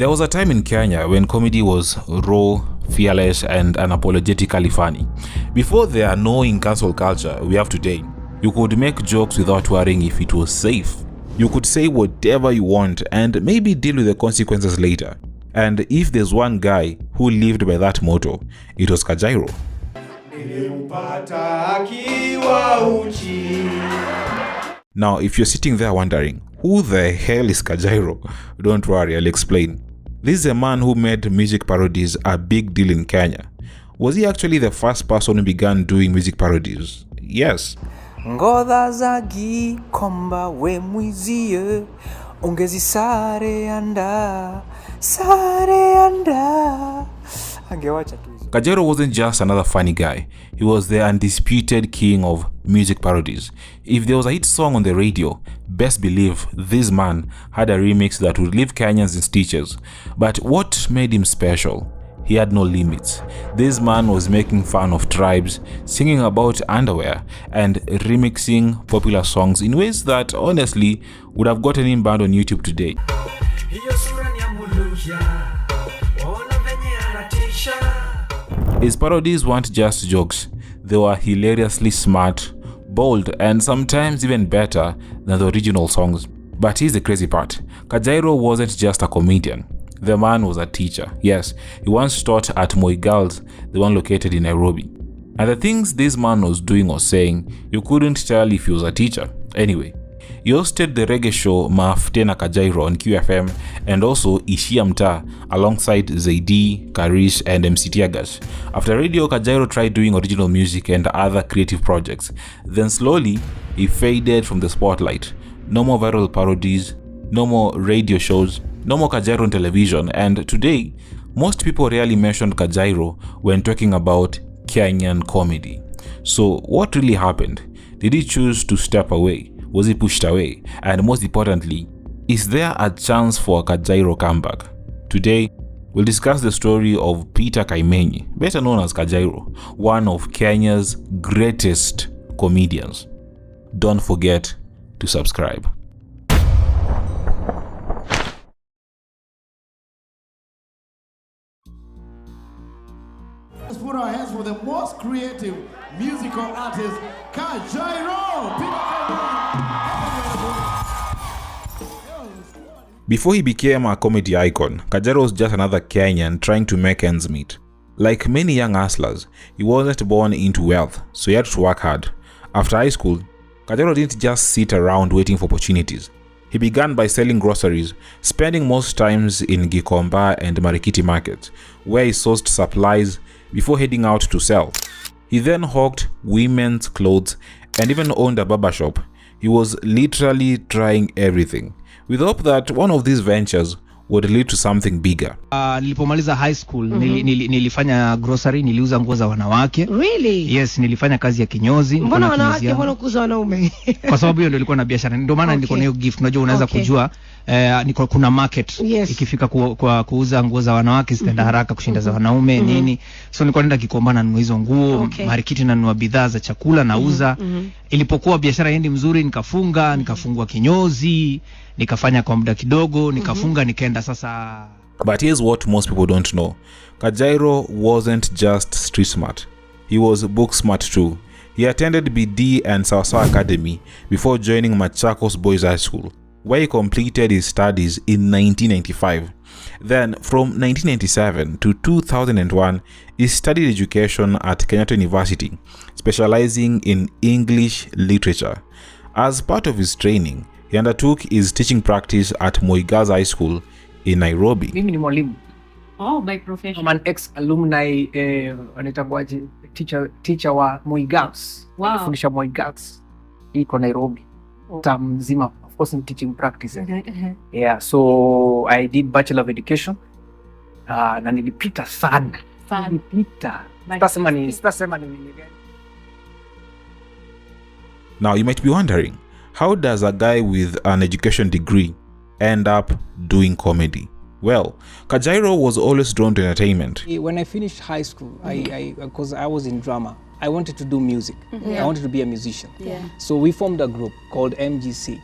There was a time in Kenya when comedy was raw, fearless, and unapologetically funny. Before the annoying cancel culture we have today, you could make jokes without worrying if it was safe. You could say whatever you want and maybe deal with the consequences later. And if there's one guy who lived by that motto, it was Kajairo. Now, if you're sitting there wondering, who the hell is Kajairo? Don't worry, I'll explain. This is a man who made music parodies a big deal in Kenya. Was he actually the first person who began doing music parodies? Yes. Ngodha zagi komba we mwizie ongezi sare anda angewacha tu. Kajairo wasn't just another funny guy. He was the undisputed king of music parodies. If there was a hit song on the radio, best believe this man had a remix that would leave Kenyans in stitches. But what made him special? He had no limits. This man was making fun of tribes, singing about underwear, and remixing popular songs in ways that honestly would have gotten him banned on YouTube today. His parodies weren't just jokes. They were hilariously smart, bold, and sometimes even better than the original songs. But here's the crazy part. Kajairo wasn't just a comedian. The man was a teacher. Yes, he once taught at Moi Girls, the one located in Nairobi. And the things this man was doing or saying, you couldn't tell if he was a teacher. Anyway, he hosted the reggae show Maafute na Kajairo on QFM and also Ishia Mtaa alongside Zaidi, Karish, and MC Tiagas. After radio, Kajairo tried doing original music and other creative projects. Then slowly, he faded from the spotlight. No more viral parodies, no more radio shows, no more Kajairo on television, and today, most people rarely mention Kajairo when talking about Kenyan comedy. So what really happened? Did he choose to step away? Was he pushed away? And most importantly, is there a chance for a Kajairo comeback? Today, we'll discuss the story of Peter Kaimenyi, better known as Kajairo, one of Kenya's greatest comedians. Don't forget to subscribe. Let's put our hands for the most creative musical artist, Kajairo. Before he became a comedy icon, Kajairo was just another Kenyan trying to make ends meet. Like many young hustlers, he wasn't born into wealth, so he had to work hard. After high school, Kajairo didn't just sit around waiting for opportunities. He began by selling groceries, spending most times in Gikomba and Marikiti markets, where he sourced supplies before heading out to sell. He then hawked women's clothes and even owned a barber shop. He was literally trying everything, with hope that one of these ventures would lead to something bigger. Nilipomaliza high school, nilifanya grocery, niliuza nguo za wanawake. Really? Yes, nilifanya kazi ya kinyozi. Mbona wanawake mbona kuuza wanaume? Kwa sababu hiyo ndio ilikuwa na biashara. Ndio maana nilikuwa na hiyo gift. Unajua unaweza kujua kuna market ikifika kwa kuuza nguo za wanawake zitaenda haraka kushinda za wanaume nini. So nilikuwa naenda Gikomba na nunua hizo nguo, Marikiti na nunua bidhaa za chakula nauza. Ilipokuwa biashara yendi mzuri nikafungua kinyozi, nikafanya kwa muda kidogo, nikafunga nikaenda sasa. But here's what most people don't know. Kajairo wasn't just street smart. He was book smart too. He attended BD and Sawasawa Academy before joining Machakos Boys High School, where he completed his studies in 1995. Then, from 1997 to 2001, he studied education at Kenyatta University, specializing in English literature. As part of his training, he undertook his teaching practice at Moi Girls High School in Nairobi. Mimi ni mwalimu. Oh, by profession. I'm an ex-alumni, anaitwaje, teacher wa Moi Girls. Wow. Nilifundisha Moi Girls iko Nairobi. Term mzima, of course in teaching practice. Yeah, so I did Bachelor of Education. Na nilipita sana. Nilipita. Sitasema ni nini gani. Now you might be wondering, how does a guy with an education degree end up doing comedy? Well, Kajairo was always drawn to entertainment. When I finished high school, because I was in drama, I wanted to do music. I wanted to be a musician. So we formed a group called MGC.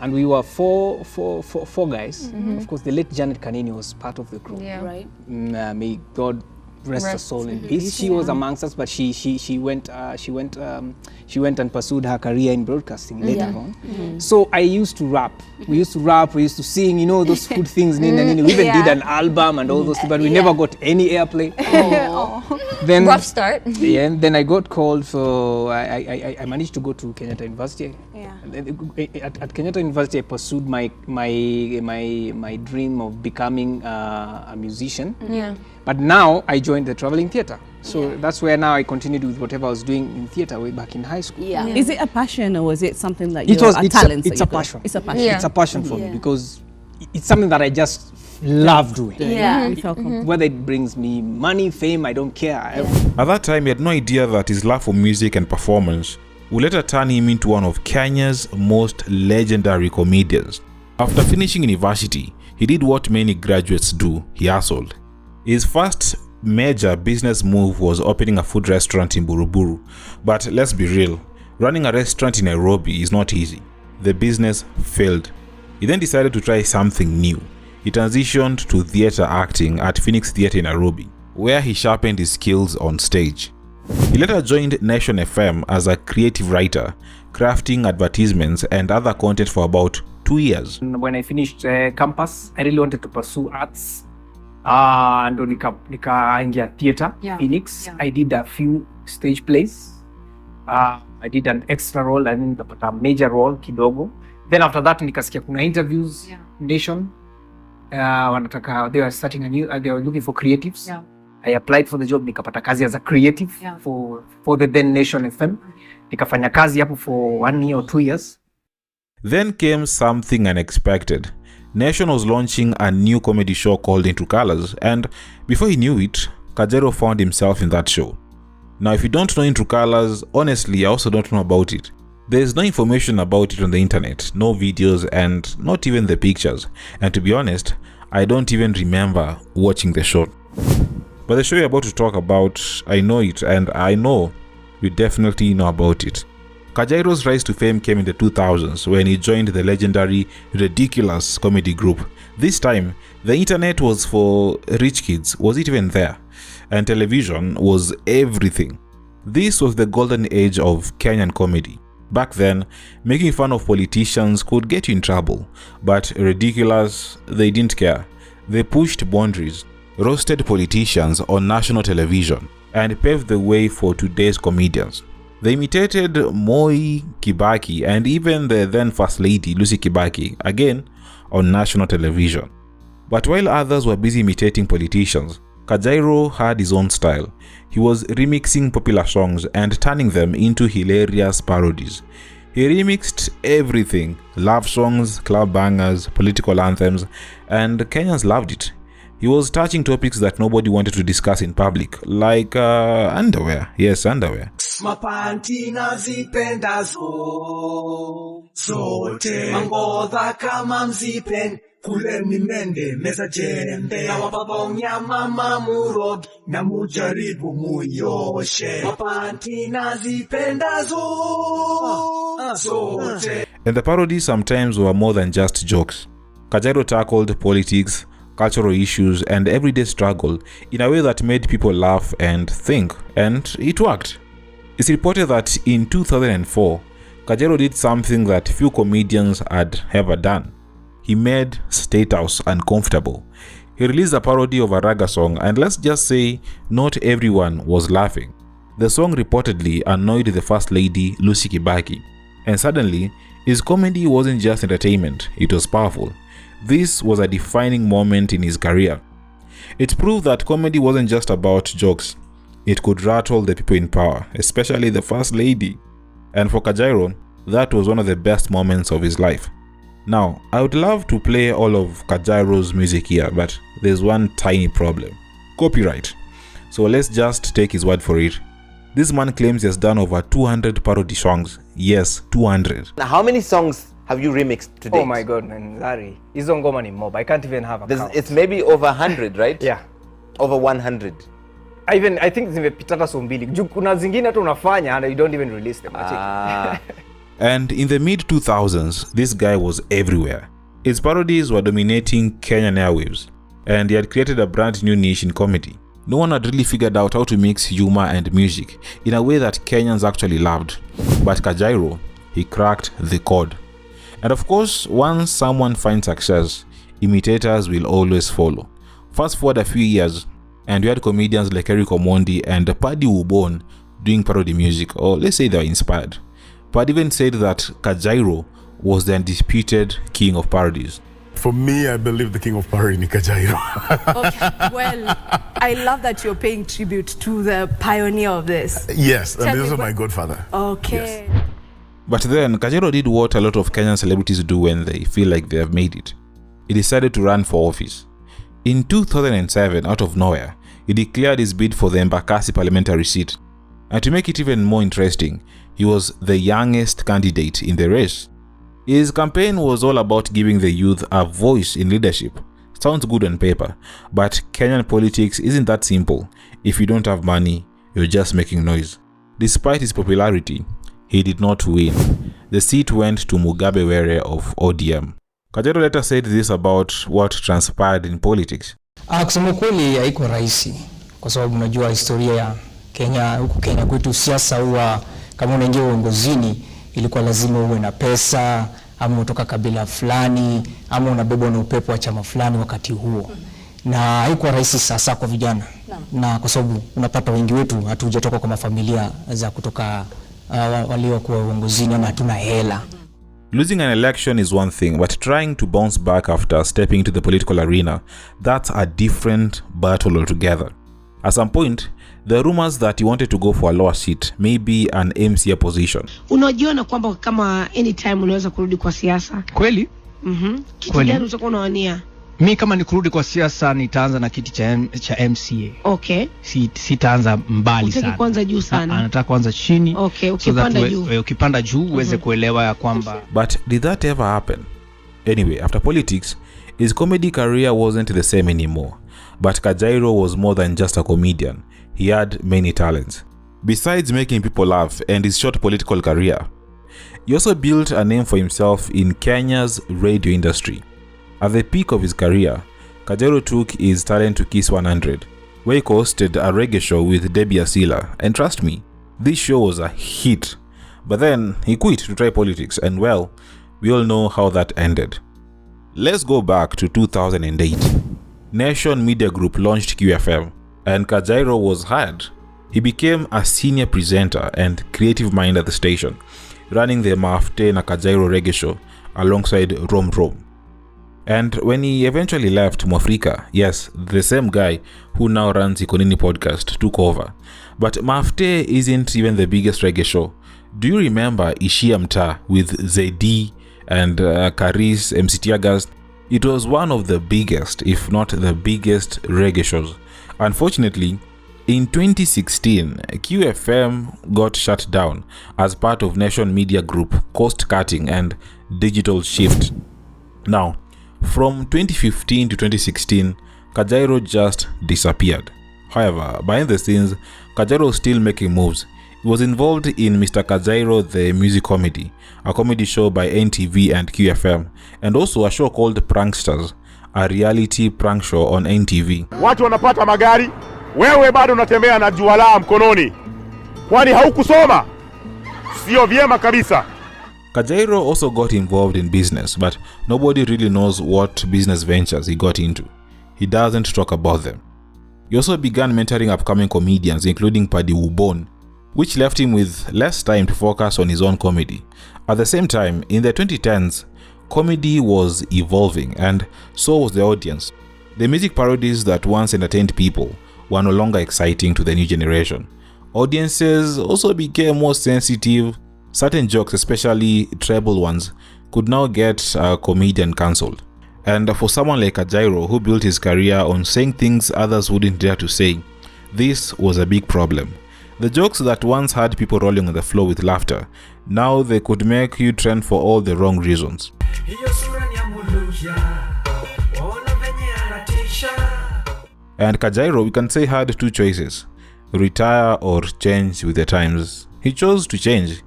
And we were four guys. Of course, the late Janet Kanini was part of the group. Right. May God rest her soul in peace. She was amongst us, but she went and pursued her career in broadcasting later on. So I used to rap. We used to rap. We used to sing. You know, those good things. We even did an album and all those things, but we never got any airplay. Then rough start. And then I got called for. I managed to go to Kenyatta University. At Kenyatta University, I pursued my dream of becoming a musician. But now I joined the traveling theatre. So that's where now I continued with whatever I was doing in theatre way back in high school. Is it a passion or is it something that you're a talent? It's a passion. It's a passion. It's a passion for me because it's something that I just love doing. Whether it brings me money, fame, I don't care. At that time, he had no idea that his love for music and performance would later turn him into one of Kenya's most legendary comedians. After finishing university, he did what many graduates do: he hustled. His first major business move was opening a food restaurant in Buruburu. But let's be real, running a restaurant in Nairobi is not easy. The business failed. He then decided to try something new. He transitioned to theatre acting at Phoenix Theatre in Nairobi, where he sharpened his skills on stage. He later joined Nation FM as a creative writer, crafting advertisements and other content for about 2 years. When I finished campus, I really wanted to pursue arts. Ndo nikaingia theatre Phoenix. I did a few stage plays. I did an extra role and then nikapata a major role kidogo. Then after that nikasikia kuna interviews Nation. Wanataka, they were looking for creatives. I applied for the job, nikapata kazi as a creative for the then Nation FM. Nikafanya kazi hapo for 1 year or 2 years. Then came something unexpected. Nation was launching a new comedy show called Into Colors, and before he knew it, Kajairo found himself in that show. Now, if you don't know Into Colors, honestly, I also don't know about it. There's no information about it on the internet, no videos, and not even the pictures. And to be honest, I don't even remember watching the show. But the show you're about to talk about, I know it, and I know you definitely know about it. Kajairo's rise to fame came in the 2000s when he joined the legendary Ridiculous comedy group. This time, the internet was for rich kids, was it even there? And television was everything. This was the golden age of Kenyan comedy. Back then, making fun of politicians could get you in trouble, but Ridiculous, they didn't care. They pushed boundaries, roasted politicians on national television, and paved the way for today's comedians. They imitated Moi, Kibaki, and even the then First Lady, Lucy Kibaki, again on national television. But while others were busy imitating politicians, Kajairo had his own style. He was remixing popular songs and turning them into hilarious parodies. He remixed everything: love songs, club bangers, political anthems, and Kenyans loved it. He was touching topics that nobody wanted to discuss in public, like underwear. Yes, underwear. Mapanti nazipenda zote mangodha kama mzipen kule mimende meza jembe na wababa mnyama mamurogi na mujaribu muyoshe mapanti nazipenda zote. And the parodies sometimes were more than just jokes. Kajairo tackled politics, cultural issues, and everyday struggle in a way that made people laugh and think, and it worked. It's reported that in 2004, Kajairo did something that few comedians had ever done. He made State House uncomfortable. He released a parody of a raga song, and let's just say not everyone was laughing. The song reportedly annoyed the First Lady, Lucy Kibaki, and suddenly, his comedy wasn't just entertainment, it was powerful. This was a defining moment in his career. It proved that comedy wasn't just about jokes. It could rattle the people in power, especially the First Lady. And for Kajairo, that was one of the best moments of his life. Now, I would love to play all of Kajairo's music here, but there's one tiny problem: copyright. So let's just take his word for it. This man claims he has done over 200 parody songs. Yes, 200. Now, how many songs have you remixed today? Oh my god, man, Larry. Hizo ngoma ni mob. I can't even have a count. It's maybe over 100, right? Yeah. Over 100. I think zimepitana so mbili. Kuna zingine hata unafanya and you don't even release them. And in the mid-2000s, this guy was everywhere. His parodies were dominating Kenyan airwaves, and he had created a brand new niche in comedy. No one had really figured out how to mix humor and music in a way that Kenyans actually loved. But Kajairo, he cracked the code. And of course, once someone finds success, imitators will always follow. Fast forward a few years, and we had comedians like Eric Omondi and Paddy Ubon doing parody music, or let's say they were inspired. Paddy even said that Kajairo was the undisputed king of parodies. For me, I believe the king of parody is Kajairo. Okay, well, I love that you're paying tribute to the pioneer of this. Yes, and this is my godfather. Okay. Yes. But then, Kajairo did what a lot of Kenyan celebrities do when they feel like they have made it. He decided to run for office. In 2007, out of nowhere, he declared his bid for the Embakasi parliamentary seat. And to make it even more interesting, he was the youngest candidate in the race. His campaign was all about giving the youth a voice in leadership. Sounds good on paper, but Kenyan politics isn't that simple. If you don't have money, you're just making noise. Despite his popularity, he did not win. The seat went to Mugabe Were of ODM. Kajairo later said this about what transpired in politics. Kusema kweli haiko rahisi kwa sababu unajua historia ya Kenya, huku Kenya kwetu siasa huwa kama unaingia uongozini ilikuwa lazima uwe na pesa, ama kutoka kabila fulani, ama unabebwa na upepo wa chama fulani wakati huo. Na haikuwa rahisi sasa kwa vijana. Na kwa sababu unapata wengi wetu hatujatoka kwa mafamilia za kutoka waliokuwa uongozini ama hatuna hela. Losing an election is one thing, but trying to bounce back after stepping into the political arena, that's a different battle altogether. At some point, there are rumors that he wanted to go for a lower seat, maybe an MCA position. Unajiona kwamba kama anytime unaweza kurudi kwa siasa? Kweli? Kitu gani utakuwa unawania? Mimi kama ni kurudi kwa siasa nitaanza na kiti cha MCA. Okay. Sitaanza mbali sana. Utaki kwanza juu sana. Anataka kwanza chini. Okay, ukipanda juu. Ukipanda juu uweze kuelewa ya kwamba. But did that ever happen? Anyway, after politics, his comedy career wasn't the same anymore. But Kajairo was more than just a comedian. He had many talents. Besides making people laugh and his short political career, he also built a name for himself in Kenya's radio industry. At the peak of his career, Kajairo took his talent to Kiss 100, where he hosted a reggae show with Debbie Asila, and trust me, this show was a hit. But then, he quit to try politics, and well, we all know how that ended. Let's go back to 2008. Nation Media Group launched QFM, and Kajairo was hired. He became a senior presenter and creative mind at the station, running the Mafte na Kajairo reggae show alongside Rom Rom. And when he eventually left Mwafrika, yes, the same guy who now runs Ikonini podcast took over. But Mafte isn't even the biggest reggae show. Do you remember Ishia Mta with Zedi and Karis, MC Tiagas? It was one of the biggest, if not the biggest, reggae shows. Unfortunately, in 2016, QFM got shut down as part of Nation Media Group cost-cutting and digital shift. Now, from 2015 to 2016, Kajairo just disappeared. However, behind the scenes, Kajairo was still making moves. He was involved in Mr. Kajairo the Music Comedy, a comedy show by NTV and QFM, and also a show called Pranksters, a reality prank show on NTV. Watu wanapata magari, wewe bado unatembea na juala mkononi. Kwani haukusoma? Sio vyema kabisa. Kajairo also got involved in business, but nobody really knows what business ventures he got into. He doesn't talk about them. He also began mentoring upcoming comedians, including Paddy Ubon, which left him with less time to focus on his own comedy. At the same time, in the 2010s, comedy was evolving, and so was the audience. The music parodies that once entertained people were no longer exciting to the new generation. Audiences also became more sensitive. Certain jokes, especially treble ones, could now get a comedian cancelled. And for someone like Kajairo, who built his career on saying things others wouldn't dare to say, this was a big problem. The jokes that once had people rolling on the floor with laughter, now they could make you trend for all the wrong reasons. And Kajairo, we can say, had two choices. retire or change with the times. He chose to change.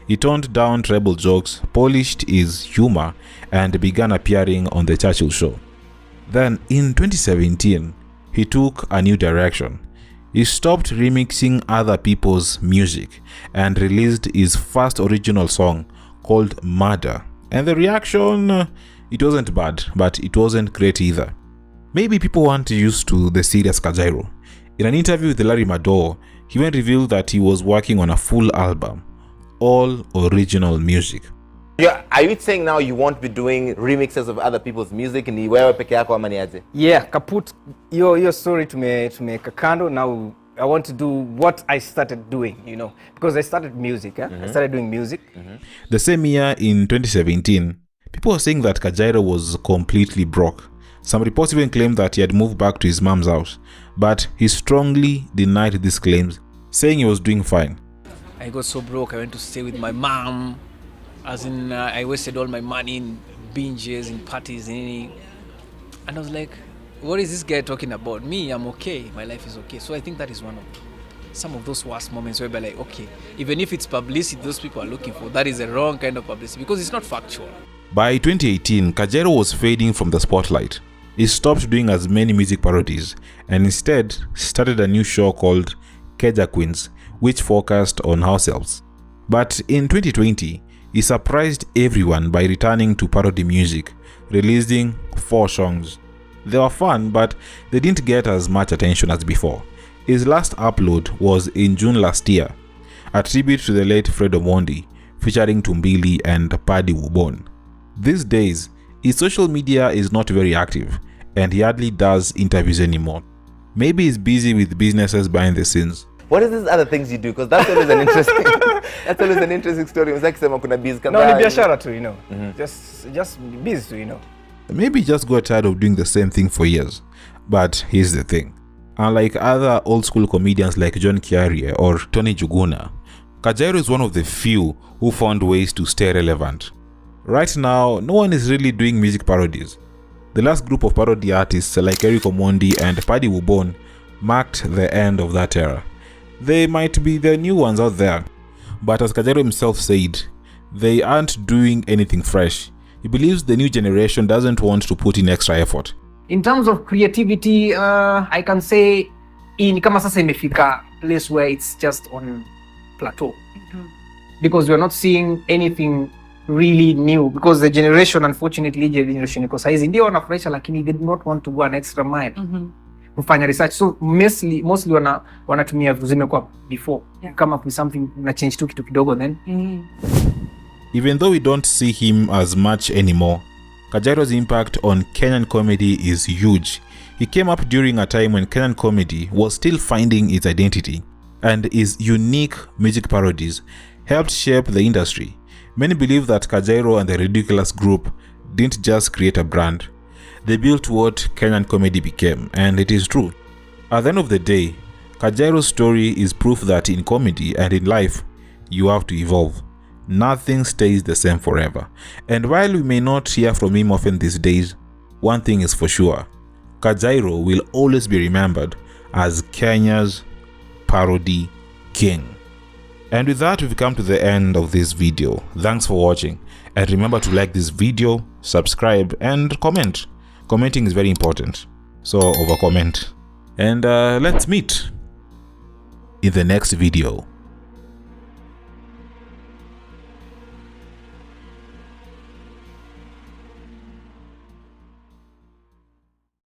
He toned down treble jokes, polished his humor, and began appearing on the Churchill Show. Then, in 2017, he took a new direction. He stopped remixing other people's music and released his first original song called Murder. And the reaction, it wasn't bad, but it wasn't great either. Maybe people weren't used to the serious Kajairo. In an interview with Larry Madowo, he even revealed that he was working on a full album, all original music. Yeah, are you saying now you won't be doing remixes of other people's music? Ni wewe peke yako ama ni aje? Yeah, kaput your story tumeka kando. Now I want to do what I started doing, you know, because I started music. I started doing music. The same year in 2017, people were saying that Kajairo was completely broke. Some reports even claimed that he had moved back to his mom's house, but he strongly denied these claims, saying he was doing fine. I got so broke, I went to stay with my mom. As in, I wasted all my money in binges, in parties, and I was like, what is this guy talking about? Me, I'm okay. My life is okay. So I think that is one of some of those worst moments where we're like, okay, even if it's publicity those people are looking for, that is the wrong kind of publicity because it's not factual. By 2018, Kajairo was fading from the spotlight. He stopped doing as many music parodies and instead started a new show called Keja Queens, which focused on house elves. But in 2020, he surprised everyone by returning to parody music, releasing 4 songs. They were fun, but they didn't get as much attention as before. His last upload was in June last year, a tribute to the late Fred Omondi, featuring Tumbili and Paddy Wubon. These days, his social media is not very active, and he hardly does interviews anymore. Maybe he's busy with businesses behind the scenes. What is these other things you do? Because that's always an interesting that's always an interesting story. It's like someone kuna biz No, ni biashara too, you know. Just biz too, you know. Maybe he just got tired of doing the same thing for years. But here's the thing. Unlike other old school comedians like John Kiarie or Tony Juguna, Kajairo is one of the few who found ways to stay relevant. Right now, no one is really doing music parodies. The last group of parody artists like Eric Omondi and Paddy Wubon marked the end of that era. They might be the new ones out there, but as Kajairo himself said, they aren't doing anything fresh. He believes the new generation doesn't want to put in extra effort. In terms of creativity, I can say in kama sasa imefika place where it's just on plateau. Because we're not seeing anything really new, because the generation, unfortunately, generation iko saizi ndio wanafurahisha, lakini they do not want to go an extra mile. Kufanya research, so mostly wanatumia zimekuwa before come up with something na change tu kitu kidogo then. Even though we don't see him as much anymore, Kajairo's impact on Kenyan comedy is huge. He came up during a time when Kenyan comedy was still finding its identity, and his unique music parodies helped shape the industry. Many believe that Kajairo and the Ridiculous Group didn't just create a brand. They built what Kenyan comedy became, and it is true. At the end of the day, Kajairo's story is proof that in comedy and in life, you have to evolve. Nothing stays the same forever. And while we may not hear from him often these days, one thing is for sure. Kajairo will always be remembered as Kenya's parody king. And with that, we've come to the end of this video. Thanks for watching. And remember to like this video, subscribe, and comment. Commenting is very important. So over comment. And let's meet in the next video.